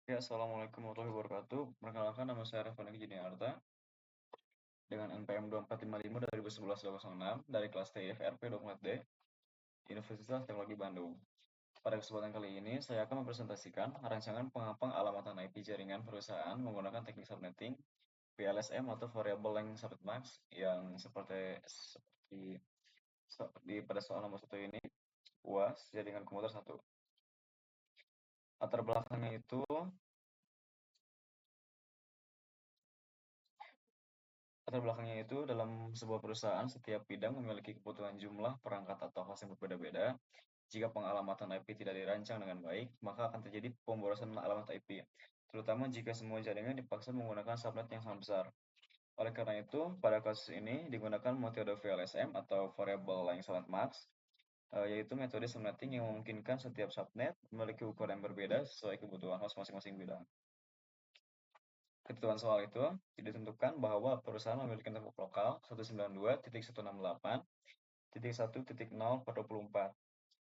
Ya, Assalamualaikum warahmatullahi wabarakatuh. Perkenalkan, nama saya Raffi Juniarta dengan NPM 2455 dari 2011-206 dari kelas TIFRP 24D, Universitas Teknologi Bandung. Pada kesempatan kali ini, saya akan mempresentasikan rancangan pengapang alamatan IP jaringan perusahaan menggunakan teknik subnetting, VLSM atau Variable Length Subnet Max yang seperti pada soal nomor 1 ini, UAS jaringan komuter 1. Latar belakangnya itu Latar belakangnya itu dalam sebuah perusahaan, setiap bidang memiliki kebutuhan jumlah perangkat atau host yang berbeda-beda. Jika pengalamatan IP tidak dirancang dengan baik, maka akan terjadi pemborosan alamat IP, terutama jika semua jaringan dipaksa menggunakan subnet yang sama besar. Oleh karena itu, pada kasus ini digunakan metode VLSM atau Variable Length Subnet Max, yaitu metode subnetting yang memungkinkan setiap subnet memiliki ukuran yang berbeda sesuai kebutuhan host masing-masing bidang. Ketentuan soal itu ditentukan bahwa perusahaan memiliki network lokal 192.168.1.0/24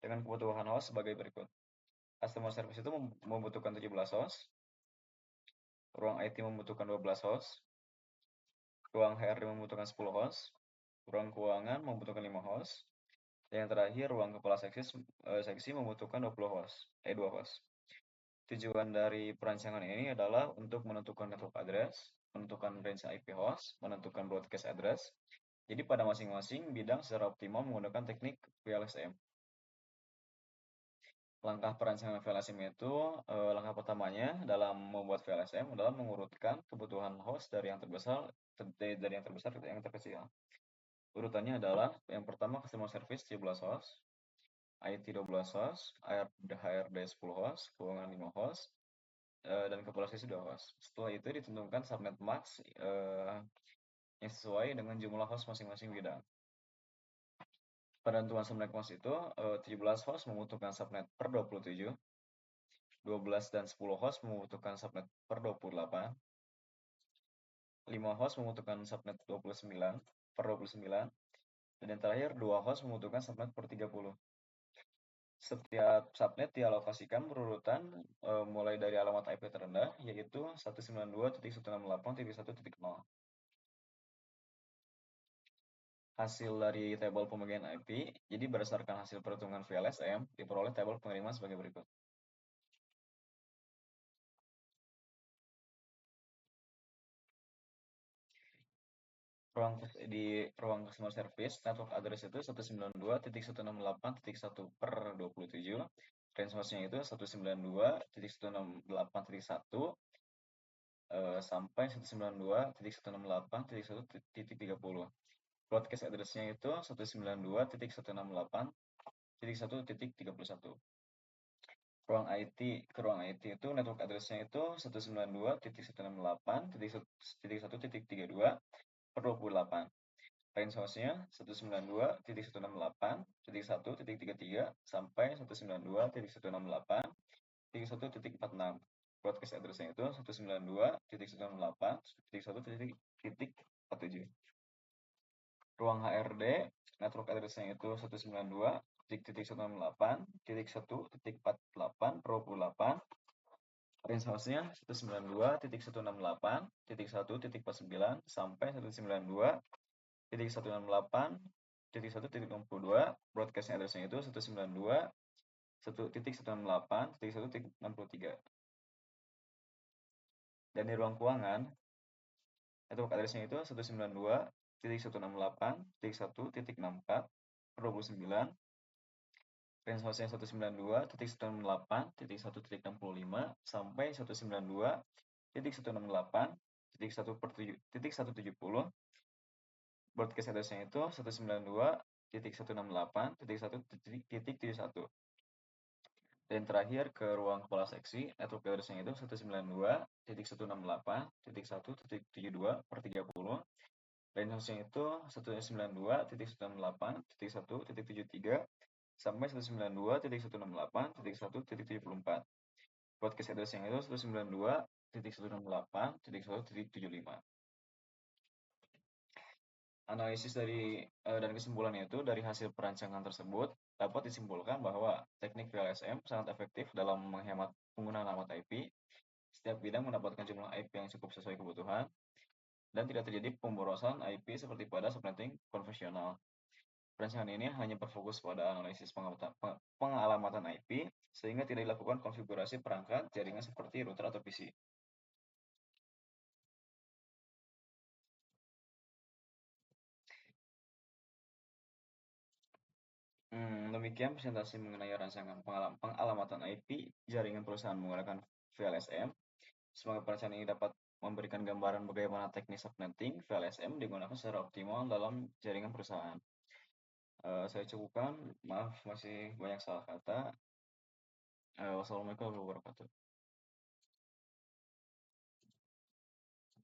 dengan kebutuhan host sebagai berikut. Customer service itu membutuhkan 17 host, ruang IT membutuhkan 12 host, ruang HRD membutuhkan 10 host, ruang keuangan membutuhkan 5 host, dan yang terakhir ruang kepala seksi membutuhkan 2 host. Tujuan dari perancangan ini adalah untuk menentukan network address, menentukan range IP host, menentukan broadcast address. Jadi pada masing-masing bidang secara optimal menggunakan teknik VLSM. Langkah perancangan VLSM itu, langkah pertamanya dalam membuat VLSM adalah mengurutkan kebutuhan host dari yang terbesar ke yang terkecil. Urutannya adalah yang pertama customer service 17 host, IT 12 host, HRD 10 host, keuangan 5 host, dan kepala seksi 2 host. Setelah itu ditentukan subnet max yang sesuai dengan jumlah host masing-masing bidang. Penentuan subnet max itu 17 host membutuhkan subnet per 27, 12 dan 10 host membutuhkan subnet per 28, 5 host membutuhkan subnet 29 per 29, dan yang terakhir 2 host membutuhkan subnet per 30. Setiap subnet dialokasikan berurutan mulai dari alamat IP terendah, yaitu 192.168.1.0. Hasil dari tabel pembagian IP, jadi berdasarkan hasil perhitungan VLSM, diperoleh tabel penerimaan sebagai berikut. Di ruang customer service, network address itu 192.168.1/27, range hostnya itu 192.168.1 sampai 192.168.1.30. Broadcast address-nya itu 192.168.1.31. Ruang IT itu network address-nya itu 192.168.1.1.32/28. Range host-nya 192.168.1.33 sampai 192.168.1.46. Broadcast address-nya itu 192.168.1.1.47. Ruang HRD, network address-nya itu 192.168.1.48/28. Range host-nya 192.168.1.49 sampai 192.168.1.62. Broadcast address-nya itu 192.1.168.1.63. Dan di ruang keuangan, network address-nya itu 192.168.1.64/29. Range host-nya 192.168.1.65 sampai 192.168.1.170. Broadcast address-nya itu 192.168.1.71. Dan terakhir ke ruang kepala seksi, network address-nya itu 192.168.1.72/30. Range host-nya itu 192.168.1.73 sampai 192.168.1.74. Broadcast address-nya itu 192.168.1.75. Analisis dan kesimpulannya itu dari hasil perancangan tersebut dapat disimpulkan bahwa teknik VLSM sangat efektif dalam menghemat penggunaan alamat IP Setiap bidang mendapatkan jumlah IP yang cukup sesuai kebutuhan, dan tidak terjadi pemborosan IP seperti pada subnetting konvensional. Perencanaan ini hanya berfokus pada analisis pengalamatan IP, sehingga tidak dilakukan konfigurasi perangkat jaringan seperti router atau PC. Demikian presentasi mengenai rancangan pengalamatan IP jaringan perusahaan menggunakan VLSM. Semoga perencanaan ini dapat memberikan gambaran bagaimana teknis subnetting VLSM digunakan secara optimal dalam jaringan perusahaan. Saya cukupkan, maaf masih banyak salah kata. Wassalamualaikum warahmatullahi wabarakatuh.